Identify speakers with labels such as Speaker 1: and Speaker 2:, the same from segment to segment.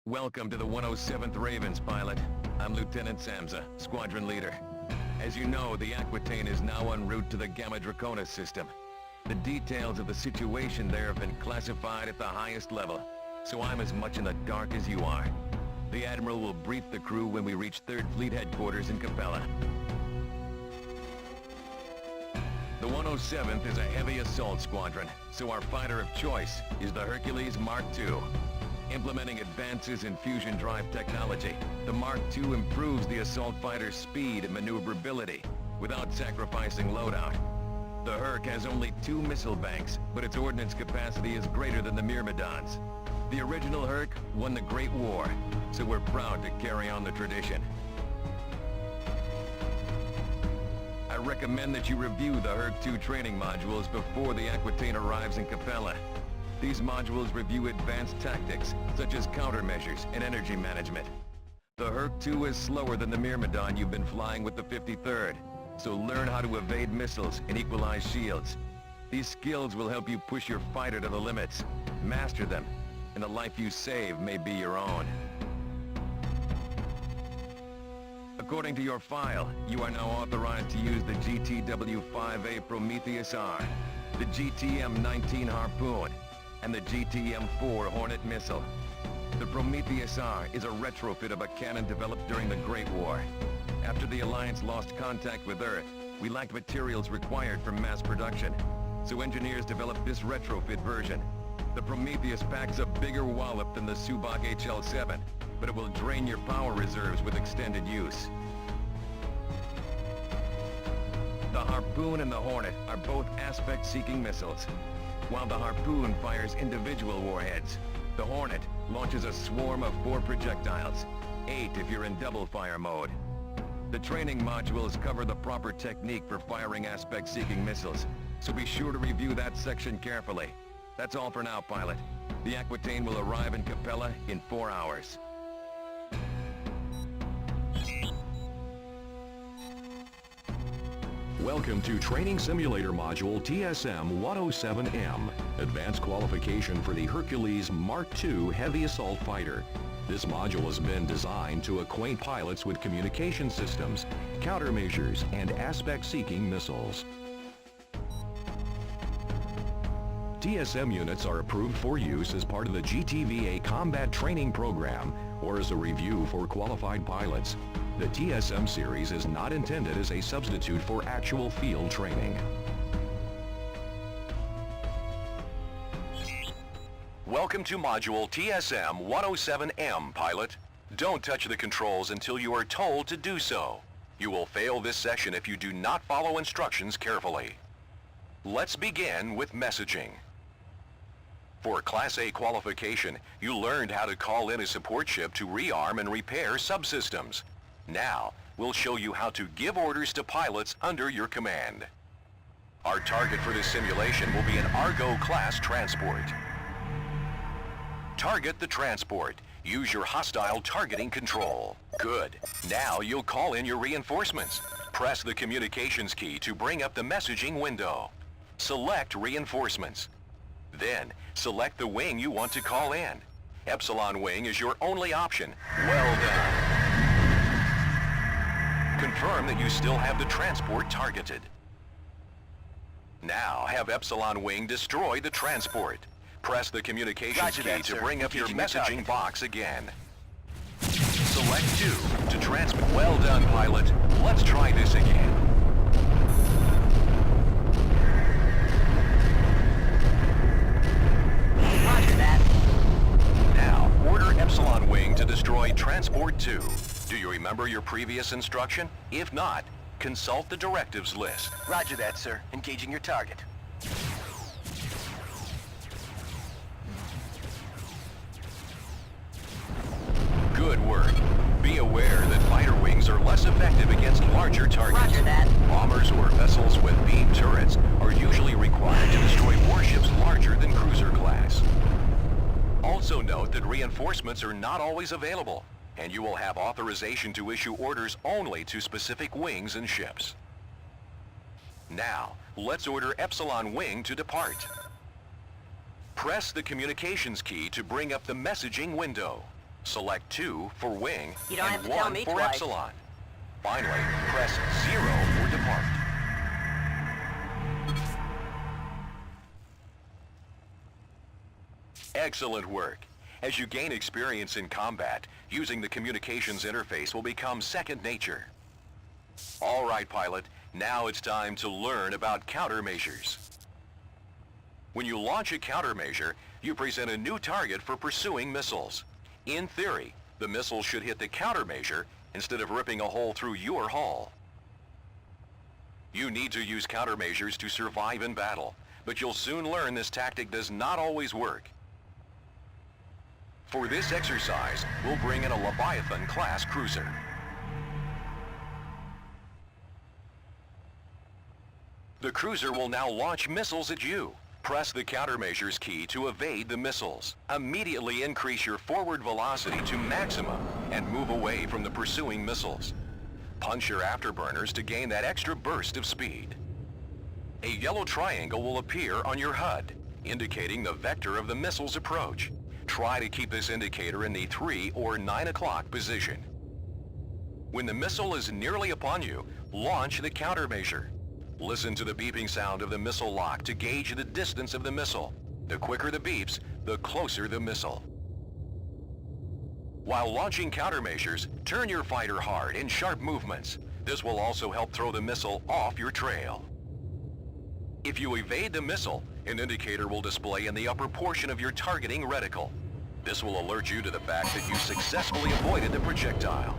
Speaker 1: Welcome to the 107th Ravens, pilot. I'm Lieutenant Samza, squadron leader. As you know, the Aquitaine is now en route to the Gamma Draconis system. The details of the situation there have been classified at the highest level, so I'm as much in the dark as you are. The Admiral will brief the crew when we reach 3rd Fleet Headquarters in Capella. The 107th is a heavy assault squadron, so our fighter of choice is the Hercules Mark II. Implementing advances in fusion drive technology, the Mark II improves the assault fighter's speed and maneuverability without sacrificing loadout. The Herc has only 2 missile banks, but its ordnance capacity is greater than the Myrmidons. The original Herc won the Great War, so we're proud to carry on the tradition. I recommend that you review the Herc 2 training modules before the Aquitaine arrives in Capella. These modules review advanced tactics, such as countermeasures and energy management. The Herc 2 is slower than the Myrmidon you've been flying with the 53rd, so learn how to evade missiles and equalize shields. These skills will help you push your fighter to the limits. Master them, and the life you save may be your own. According to your file, you are now authorized to use the GTW-5A Prometheus R, the GTM-19 Harpoon, and the GTM-4 Hornet missile. The Prometheus R is a retrofit of a cannon developed during the Great War. After the Alliance lost contact with Earth, we lacked materials required for mass production, so engineers developed this retrofit version. The Prometheus packs a bigger wallop than the Subak HL-7, but it will drain your power reserves with extended use. The Harpoon and the Hornet are both aspect-seeking missiles. While the Harpoon fires individual warheads, the Hornet launches a swarm of 4 projectiles, 8 if you're in double-fire mode. The training modules cover the proper technique for firing aspect-seeking missiles, so be sure to review that section carefully. That's all for now, pilot. The Aquitaine will arrive in Capella in 4 hours.
Speaker 2: Welcome to Training Simulator Module TSM-107M, Advanced Qualification for the Hercules Mark II Heavy Assault Fighter. This module has been designed to acquaint pilots with communication systems, countermeasures, and aspect-seeking missiles. TSM units are approved for use as part of the GTVA Combat Training Program or as a review for qualified pilots. The TSM series is not intended as a substitute for actual field training. Welcome to Module TSM-107M, pilot. Don't touch the controls until you are told to do so. You will fail this session if you do not follow instructions carefully. Let's begin with messaging. For Class A qualification, you learned how to call in a support ship to rearm and repair subsystems. Now, we'll show you how to give orders to pilots under your command. Our target for this simulation will be an Argo-class transport. Target the transport. Use your hostile targeting control. Good. Now you'll call in your reinforcements. Press the communications key to bring up the messaging window. Select reinforcements. Then, select the wing you want to call in. Epsilon Wing is your only option. Well done. Confirm that you still have the transport targeted. Now have Epsilon Wing destroy the transport. Press the communications key to bring up your messaging box again. Select 2 to transport. Well done, pilot. Let's try this again.
Speaker 3: Roger that.
Speaker 2: Now, order Epsilon Wing to destroy Transport 2. Do you remember your previous instruction? If not, consult the directives list.
Speaker 3: Roger that, sir. Engaging your target.
Speaker 2: Good work. Be aware that fighter wings are less effective against larger targets.
Speaker 3: Roger that.
Speaker 2: Bombers or vessels with beam turrets are usually required to destroy warships larger than cruiser class. Also note that reinforcements are not always available, and you will have authorization to issue orders only to specific wings and ships. Now, let's order Epsilon Wing to depart. Press the communications key to bring up the messaging window. Select 2 for wing
Speaker 3: You don't have
Speaker 2: and
Speaker 3: to tell
Speaker 2: 1
Speaker 3: me
Speaker 2: for
Speaker 3: twice.
Speaker 2: epsilon. Finally, press 0 for depart. Excellent work. As you gain experience in combat, using the communications interface will become second nature. All right, pilot, now it's time to learn about countermeasures. When you launch a countermeasure, you present a new target for pursuing missiles. In theory, the missile should hit the countermeasure instead of ripping a hole through your hull. You need to use countermeasures to survive in battle, but you'll soon learn this tactic does not always work. For this exercise, we'll bring in a Leviathan-class cruiser. The cruiser will now launch missiles at you. Press the countermeasures key to evade the missiles. Immediately increase your forward velocity to maximum and move away from the pursuing missiles. Punch your afterburners to gain that extra burst of speed. A yellow triangle will appear on your HUD, indicating the vector of the missile's approach. Try to keep this indicator in the 3 or 9 o'clock position. When the missile is nearly upon you, launch the countermeasure. Listen to the beeping sound of the missile lock to gauge the distance of the missile. The quicker the beeps, the closer the missile. While launching countermeasures, turn your fighter hard in sharp movements. This will also help throw the missile off your trail. If you evade the missile, an indicator will display in the upper portion of your targeting reticle. This will alert you to the fact that you successfully avoided the projectile.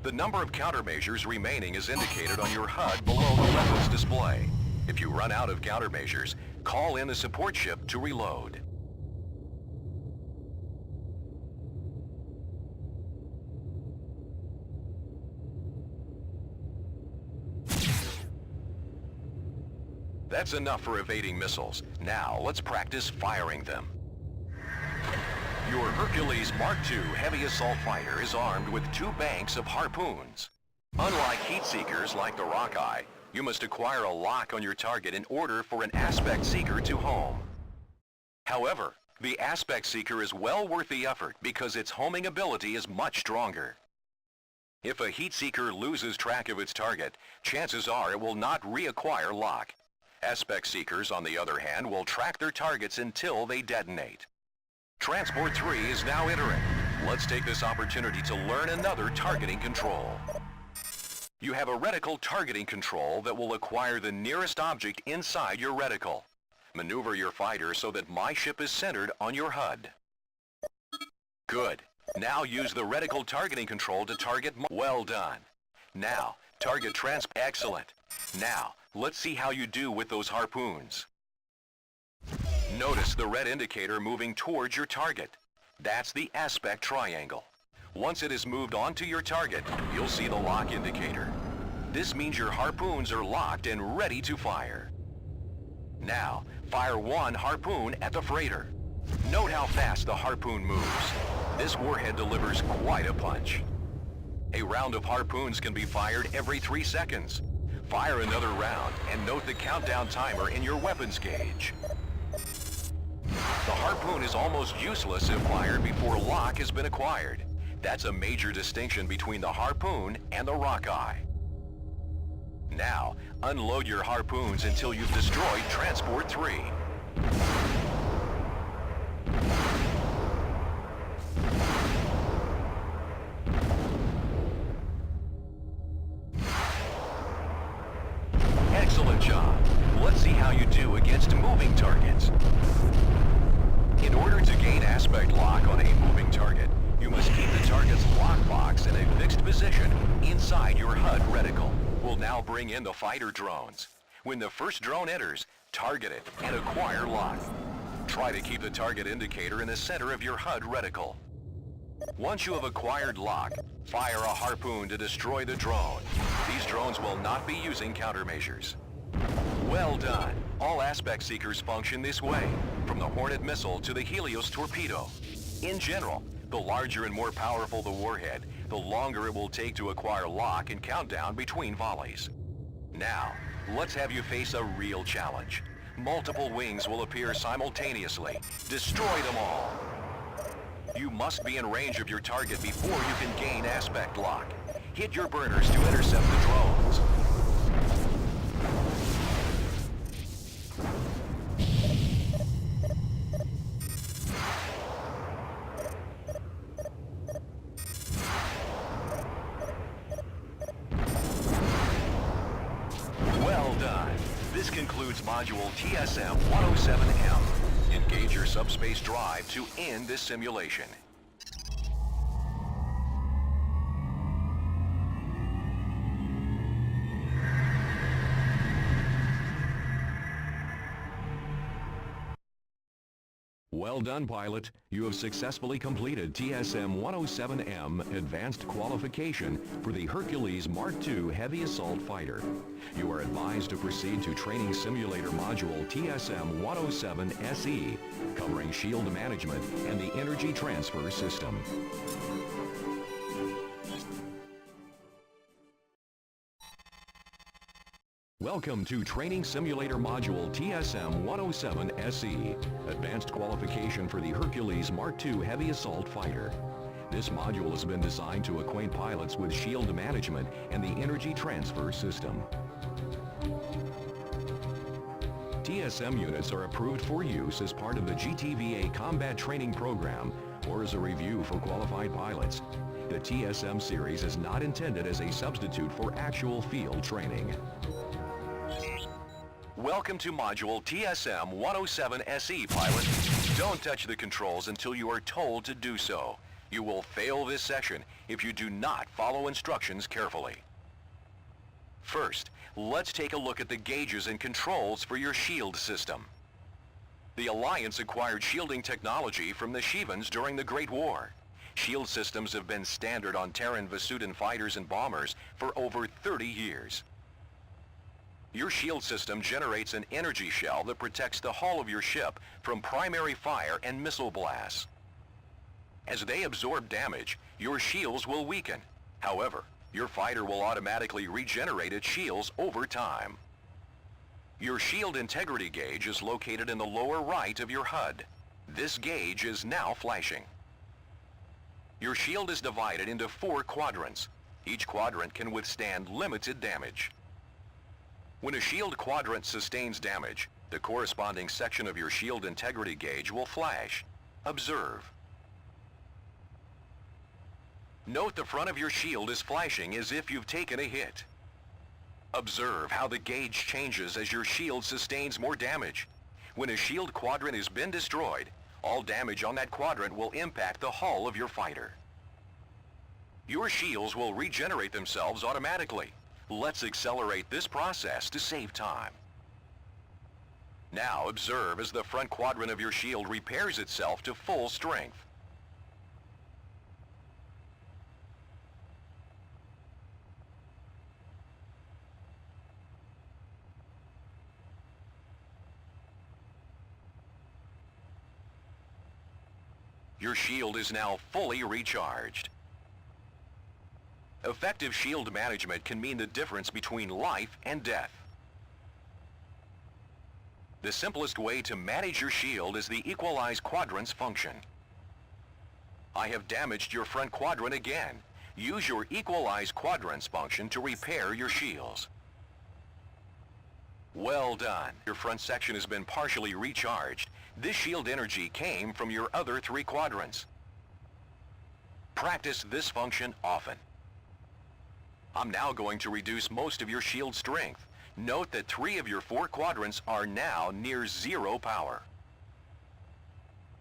Speaker 2: The number of countermeasures remaining is indicated on your HUD below the weapons display. If you run out of countermeasures, call in the support ship to reload. That's enough for evading missiles. Now, let's practice firing them. Your Hercules Mark II heavy assault fighter is armed with 2 banks of harpoons. Unlike heat seekers like the Rockeye, you must acquire a lock on your target in order for an aspect seeker to home. However, the aspect seeker is well worth the effort because its homing ability is much stronger. If a heat seeker loses track of its target, chances are it will not reacquire lock. Aspect seekers, on the other hand, will track their targets until they detonate. Transport 3 is now entering. Let's take this opportunity to learn another targeting control. You have a reticle targeting control that will acquire the nearest object inside your reticle. Maneuver your fighter so that my ship is centered on your HUD. Good. Now use the reticle targeting control to target well done. Now, target excellent. Now, let's see how you do with those harpoons. Notice the red indicator moving towards your target. That's the aspect triangle. Once it is moved onto your target, you'll see the lock indicator. This means your harpoons are locked and ready to fire. Now, fire 1 harpoon at the freighter. Note how fast the harpoon moves. This warhead delivers quite a punch. A round of harpoons can be fired every 3 seconds. Fire another round and note the countdown timer in your weapons gauge. The harpoon is almost useless if fired before lock has been acquired. That's a major distinction between the harpoon and the Rockeye. Now, unload your harpoons until you've destroyed Transport 3. Excellent job. Let's see how you do against moving targets. In order to gain aspect lock on a moving target, you must keep the target's lockbox in a fixed position inside your HUD reticle. We'll now bring in the fighter drones. When the first drone enters, target it and acquire lock. Try to keep the target indicator in the center of your HUD reticle. Once you have acquired lock, fire a harpoon to destroy the drone. These drones will not be using countermeasures. Well done. All aspect seekers function this way, from the Hornet missile to the Helios torpedo. In general, the larger and more powerful the warhead, the longer it will take to acquire lock and countdown between volleys. Now, let's have you face a real challenge. Multiple wings will appear simultaneously. Destroy them all. You must be in range of your target before you can gain aspect lock. Hit your burners to intercept the drones. Well done. This concludes Module TSM-107M. Engage your subspace drive to end this simulation. Well done, pilot. You have successfully completed TSM-107M Advanced Qualification for the Hercules Mark II Heavy Assault Fighter. You are advised to proceed to Training Simulator Module TSM-107SE, covering shield management and the energy transfer system. Welcome to Training Simulator Module TSM-107SE, Advanced Qualification for the Hercules Mark II Heavy Assault Fighter. This module has been designed to acquaint pilots with shield management and the energy transfer system. TSM units are approved for use as part of the GTVA Combat Training Program or as a review for qualified pilots. The TSM series is not intended as a substitute for actual field training. Welcome to Module TSM-107SE, pilot. Don't touch the controls until you are told to do so. You will fail this session if you do not follow instructions carefully. First, let's take a look at the gauges and controls for your shield system. The Alliance acquired shielding technology from the Shivans during the Great War. Shield systems have been standard on Terran Vasudan fighters and bombers for over 30 years. Your shield system generates an energy shell that protects the hull of your ship from primary fire and missile blasts. As they absorb damage, your shields will weaken. However, your fighter will automatically regenerate its shields over time. Your shield integrity gauge is located in the lower right of your HUD. This gauge is now flashing. Your shield is divided into 4 quadrants. Each quadrant can withstand limited damage. When a shield quadrant sustains damage, the corresponding section of your shield integrity gauge will flash. Observe. Note the front of your shield is flashing as if you've taken a hit. Observe how the gauge changes as your shield sustains more damage. When a shield quadrant has been destroyed, all damage on that quadrant will impact the hull of your fighter. Your shields will regenerate themselves automatically. Let's accelerate this process to save time. Now observe as the front quadrant of your shield repairs itself to full strength. Your shield is now fully recharged. Effective shield management can mean the difference between life and death. The simplest way to manage your shield is the Equalize Quadrants function. I have damaged your front quadrant again. Use your Equalize Quadrants function to repair your shields. Well done. Your front section has been partially recharged. This shield energy came from your other 3 quadrants. Practice this function often. I'm now going to reduce most of your shield strength. Note that 3 of your 4 quadrants are now near 0 power.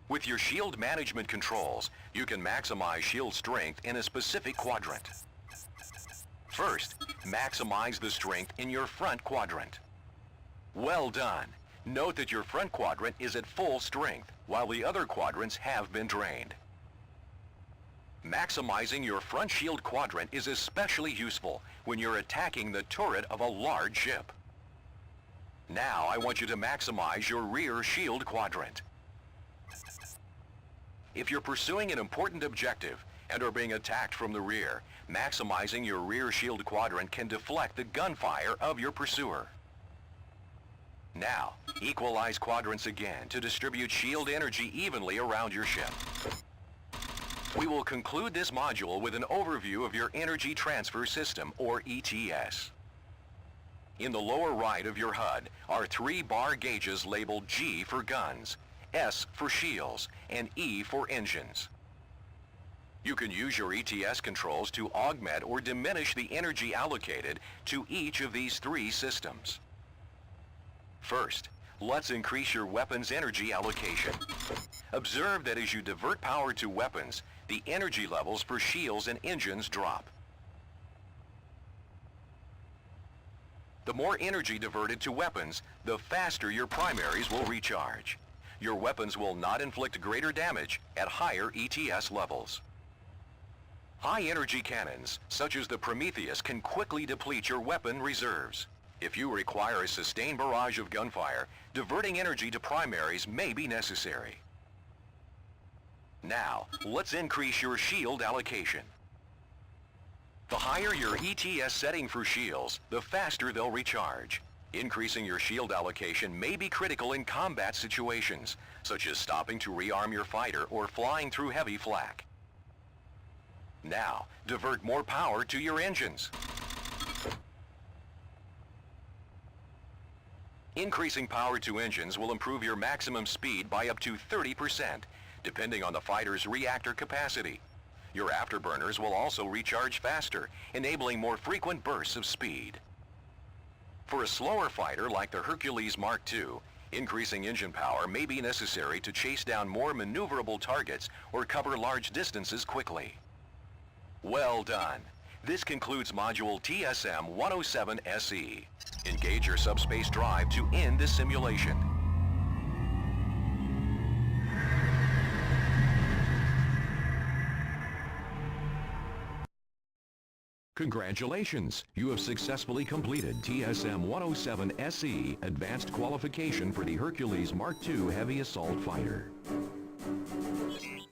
Speaker 2: With your shield management controls, you can maximize shield strength in a specific quadrant. First, maximize the strength in your front quadrant. Well done. Note that your front quadrant is at full strength, while the other quadrants have been drained. Maximizing your front shield quadrant is especially useful when you're attacking the turret of a large ship. Now I want you to maximize your rear shield quadrant. If you're pursuing an important objective and are being attacked from the rear, maximizing your rear shield quadrant can deflect the gunfire of your pursuer. Now, equalize quadrants again to distribute shield energy evenly around your ship. We will conclude this module with an overview of your Energy Transfer System, or ETS. In the lower right of your HUD are 3 bar gauges labeled G for guns, S for shields, and E for engines. You can use your ETS controls to augment or diminish the energy allocated to each of these 3 systems. First, let's increase your weapon's energy allocation. Observe that as you divert power to weapons, the energy levels for shields and engines drop. The more energy diverted to weapons, the faster your primaries will recharge. Your weapons will not inflict greater damage at higher ETS levels. High-energy cannons, such as the Prometheus, can quickly deplete your weapon reserves. If you require a sustained barrage of gunfire, diverting energy to primaries may be necessary. Now, let's increase your shield allocation. The higher your ETS setting for shields, the faster they'll recharge. Increasing your shield allocation may be critical in combat situations, such as stopping to rearm your fighter or flying through heavy flak. Now, divert more power to your engines. Increasing power to engines will improve your maximum speed by up to 30%, depending on the fighter's reactor capacity. Your afterburners will also recharge faster, enabling more frequent bursts of speed. For a slower fighter like the Hercules Mark II, increasing engine power may be necessary to chase down more maneuverable targets or cover large distances quickly. Well done. This concludes Module TSM-107-SE. Engage your subspace drive to end this simulation. Congratulations! You have successfully completed TSM-107-SE Advanced Qualification for the Hercules Mark II Heavy Assault Fighter.